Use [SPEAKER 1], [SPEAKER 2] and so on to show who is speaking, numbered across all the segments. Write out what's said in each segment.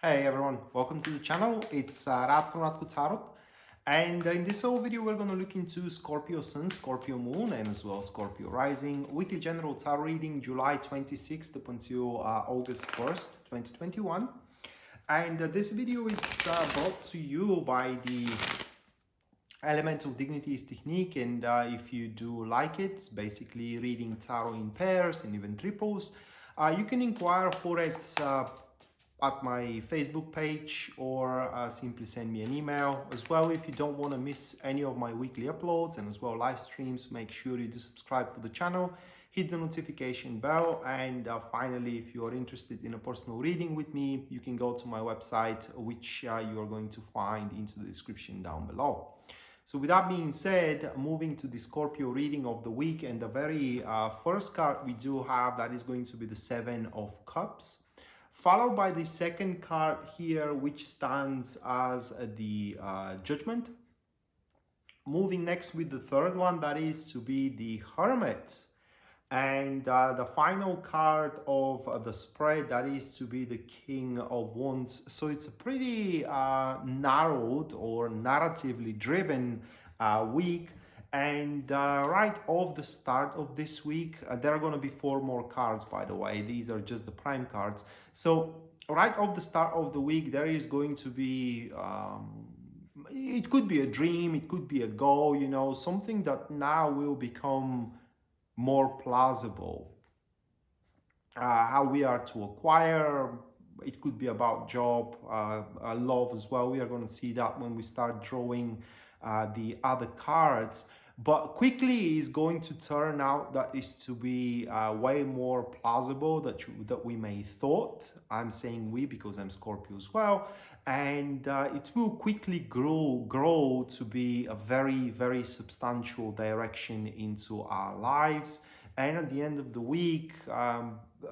[SPEAKER 1] Hey everyone, welcome to the channel. It's Radko from Radko Tarot, and in this whole video we're going to look into Scorpio Sun, Scorpio Moon, and as well Scorpio Rising weekly general tarot reading July 26th up until August 1st, 2021. And this video is brought to you by the Elemental Dignities technique, and if you do like it, it's basically reading tarot in pairs and even triples. You can inquire for it at my Facebook page or simply send me an email. As well, if you don't want to miss any of my weekly uploads and as well live streams, make sure you do subscribe for the channel, hit the notification bell, and finally, if you are interested in a personal reading with me, you can go to my website, which you are going to find into the description down below. So with that being said, moving to the Scorpio reading of the week, and the very first card we do have, that is going to be the Seven of Cups, followed by the second card here, which stands as the Judgment. Moving next with the third one, that is to be the Hermit. And the final card of the spread, that is to be the King of Wands. So it's a pretty narrowed or narratively driven week. And right off the start of this week, there are going to be 4 more cards, by the way. These are just the prime cards. So right off the start of the week, there is going to be, it could be a dream, it could be a goal, you know, something that now will become more plausible. How we are to acquire, it could be about job, love as well. We are going to see that when we start drawing the other cards. But quickly is going to turn out that is to be way more plausible that we may thought. I'm saying we because I'm Scorpio as well. And it will quickly grow to be a very, very substantial direction into our lives. And at the end of the week,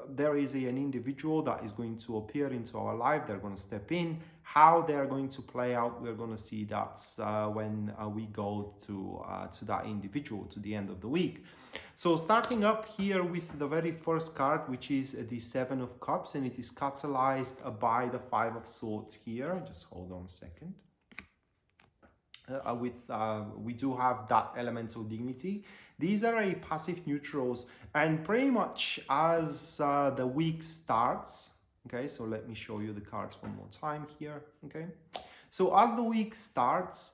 [SPEAKER 1] there is an individual that is going to appear into our life. They're going to step in. How they're going to play out, we're going to see that when we go to that individual to the end of the week. So starting up here with the very first card, which is the Seven of Cups, and it is catalyzed by the Five of Swords here. Just hold on a second. We do have that elemental dignity. These are a passive neutrals, and pretty much as the week starts, okay, so let me show you the cards one more time here. Okay, so as the week starts,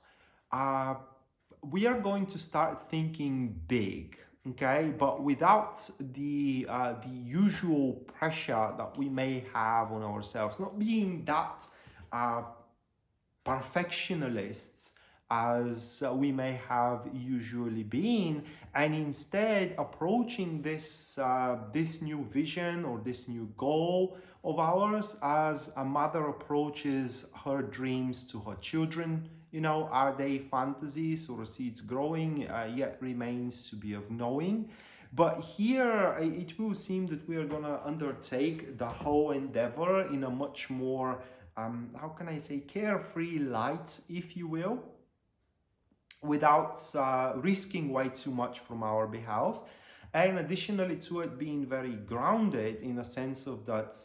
[SPEAKER 1] we are going to start thinking big, okay, but without the usual pressure that we may have on ourselves, not being that perfectionists as we may have usually been, and instead approaching this this new vision or this new goal of ours as a mother approaches her dreams to her children. You know, are they fantasies or seeds growing? Yet remains to be of knowing. But here it will seem that we are going to undertake the whole endeavor in a much more how can I say, carefree light, if you will, without risking way too much from our behalf. And additionally to it, being very grounded in a sense of that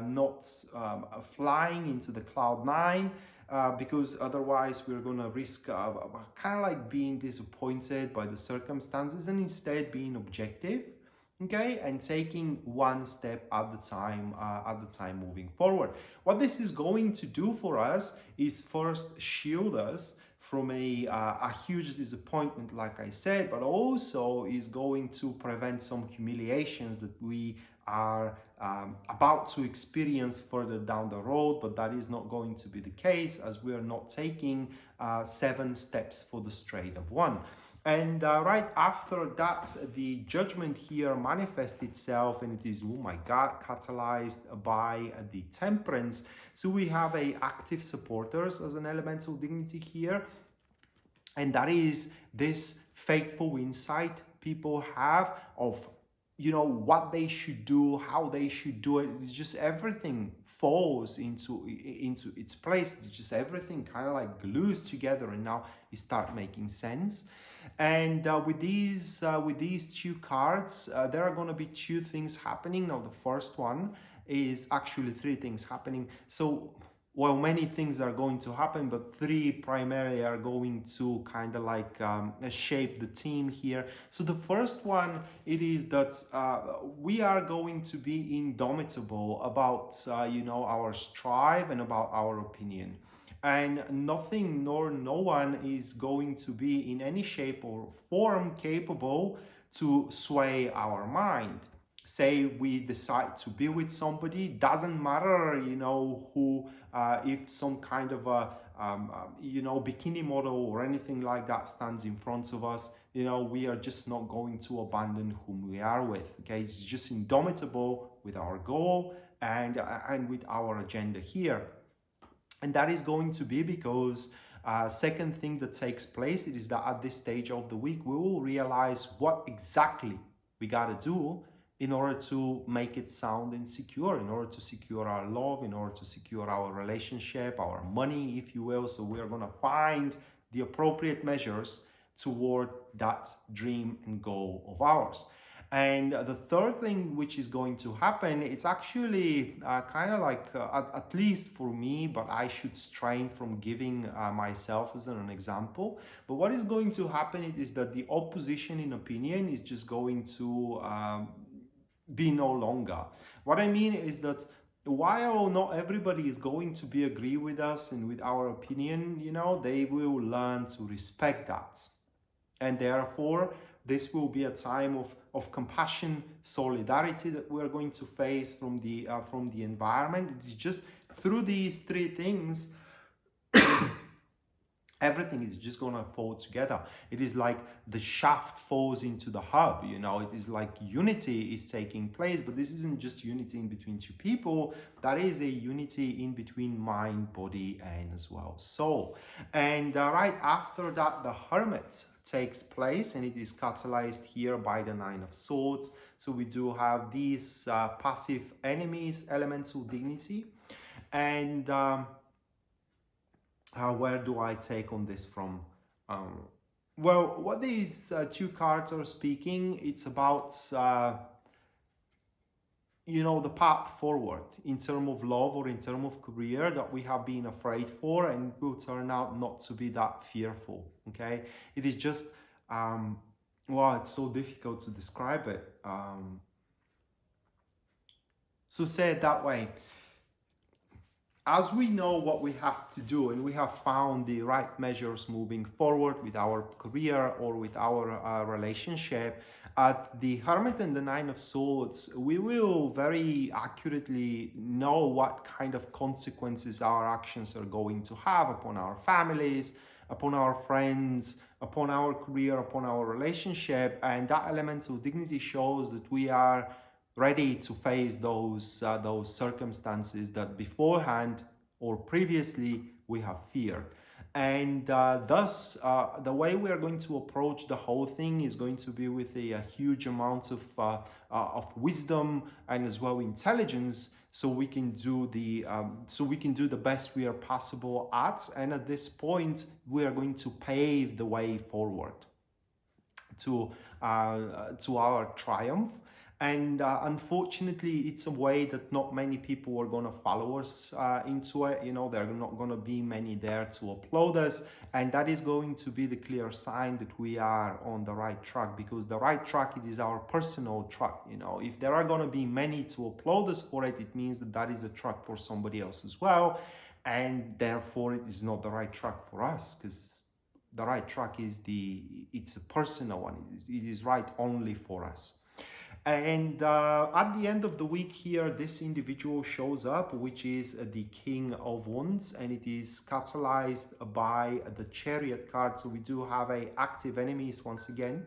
[SPEAKER 1] not flying into the cloud 9, because otherwise we're going to risk kind of like being disappointed by the circumstances, and instead being objective, okay, and taking one step at the time moving forward. What this is going to do for us is first shield us from a huge disappointment, like I said, but also is going to prevent some humiliations that we are about to experience further down the road. But that is not going to be the case, as we are not taking 7 steps for the straight of 1. And right after that, the Judgment here manifests itself, and it is, oh my God, catalyzed by the Temperance. So we have active supporters as an elemental dignity here, and that is this fateful insight people have of, you know, what they should do, how they should do it. It's just everything falls into its place. It's just everything kind of like glues together, and now it start making sense. And with these 2 cards, there are going to be 2 things happening. Now the first one is actually 3 things happening. So well, many things are going to happen, but three primarily are going to kind of like shape the team here. So the first one, it is that we are going to be indomitable about our strive and about our opinion, and nothing nor no one is going to be in any shape or form capable to sway our mind. Say we decide to be with somebody, doesn't matter who, if some kind of a bikini model or anything like that stands in front of us, we are just not going to abandon whom we are with. Okay, it's just indomitable with our goal and with our agenda here. And that is going to be because second thing that takes place, it is that at this stage of the week we will realize what exactly we got to do in order to make it sound and secure, in order to secure our love, in order to secure our relationship, our money, if you will. So we are going to find the appropriate measures toward that dream and goal of ours. And the third thing which is going to happen, it's actually kind of like, at least for me, but I should strain from giving myself as an example. But what is going to happen is that the opposition in opinion is just going to be no longer. What I mean is that while not everybody is going to be agree with us and with our opinion, they will learn to respect that. And therefore, this will be a time of compassion, solidarity that we're going to face from the environment. It's just through these three things, everything is just gonna fall together. It is like the shaft falls into the hub, it is like unity is taking place, but this isn't just unity in between two people, that is a unity in between mind, body, and as well soul. And right after that, the Hermit takes place, and it is catalyzed here by the Nine of Swords. So we do have these passive enemies, elemental dignity, and where do I take on this from? Well, what these two cards are speaking, it's about the path forward in terms of love or in terms of career that we have been afraid for, and will turn out not to be that fearful. Okay, it is just it's so difficult to describe it. So say it that way. As we know what we have to do, and we have found the right measures moving forward with our career or with our relationship, at the Hermit and the Nine of Swords, we will very accurately know what kind of consequences our actions are going to have upon our families, upon our friends, upon our career, upon our relationship. And that elemental dignity shows that we are ready to face those circumstances that beforehand or previously we have feared. And thus, the way we are going to approach the whole thing is going to be with a huge amount of wisdom and as well intelligence, so we can do the best we are possible at. And at this point, we are going to pave the way forward to our triumph. And unfortunately, it's a way that not many people are going to follow us into it. There are not going to be many there to applaud us. And that is going to be the clear sign that we are on the right track, because the right track, it is our personal track. If there are going to be many to applaud us for it, it means that that is a track for somebody else as well. And therefore, it is not the right track for us, because the right track it's a personal one. It is right only for us. And at the end of the week here, this individual shows up, which is the King of Wands, and it is catalyzed by the Chariot card. So we do have active enemies once again.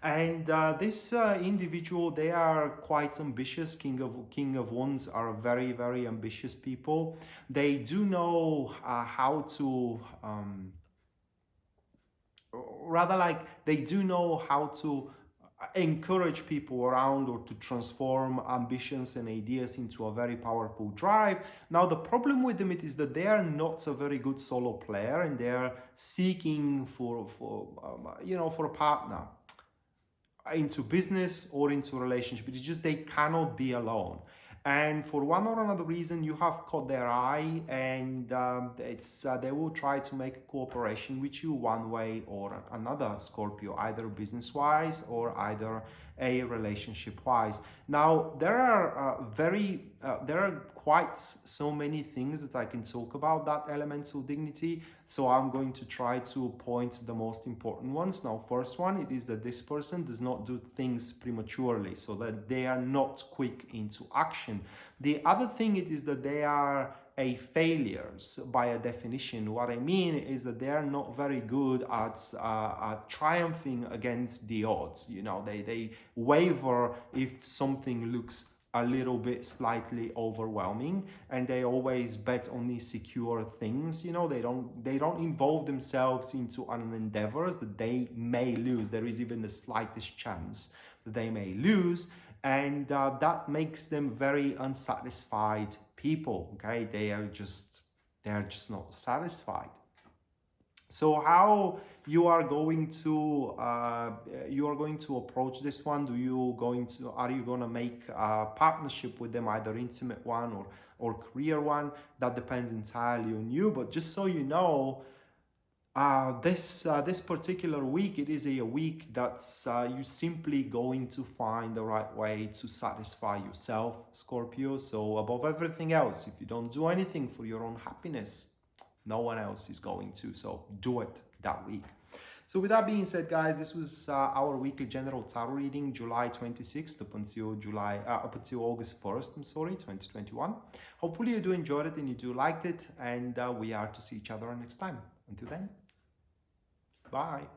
[SPEAKER 1] And this individual, they are quite ambitious. King of Wands are very, very ambitious people. They do know how to... they do know how to encourage people around, or to transform ambitions and ideas into a very powerful drive. Now, the problem with them is that they are not a very good solo player, and they are seeking for a partner into business or into relationship. It's just they cannot be alone. and for one or another reason you have caught their eye, and they will try to make a cooperation with you one way or another, Scorpio, either business wise or either a relationship wise. Now there are there are quite so many things that I can talk about that elemental dignity, so I'm going to try to point the most important ones. Now, first one, it is that this person does not do things prematurely, so that they are not quick into action. The other thing, it is that they are a failures by a definition. What I mean is that they are not very good at triumphing against the odds. You know, they waver if something looks a little bit slightly overwhelming, and they always bet on these secure things. You know, they don't involve themselves into an endeavors that they may lose. There is even the slightest chance that they may lose, and that makes them very unsatisfied people. Okay, they are just not satisfied. So how you are going to approach this one? Are you going to make a partnership with them, either intimate one or career one? That depends entirely on you. But just so you know, this particular week, it is a week that's you simply going to find the right way to satisfy yourself, Scorpio. So above everything else, if you don't do anything for your own happiness, no one else is going to. So do it that week. So with that being said, guys, this was our weekly general tarot reading, July 26th up until August 1st, 2021. Hopefully you do enjoy it and you do liked it, and we are to see each other next time. Until then, bye.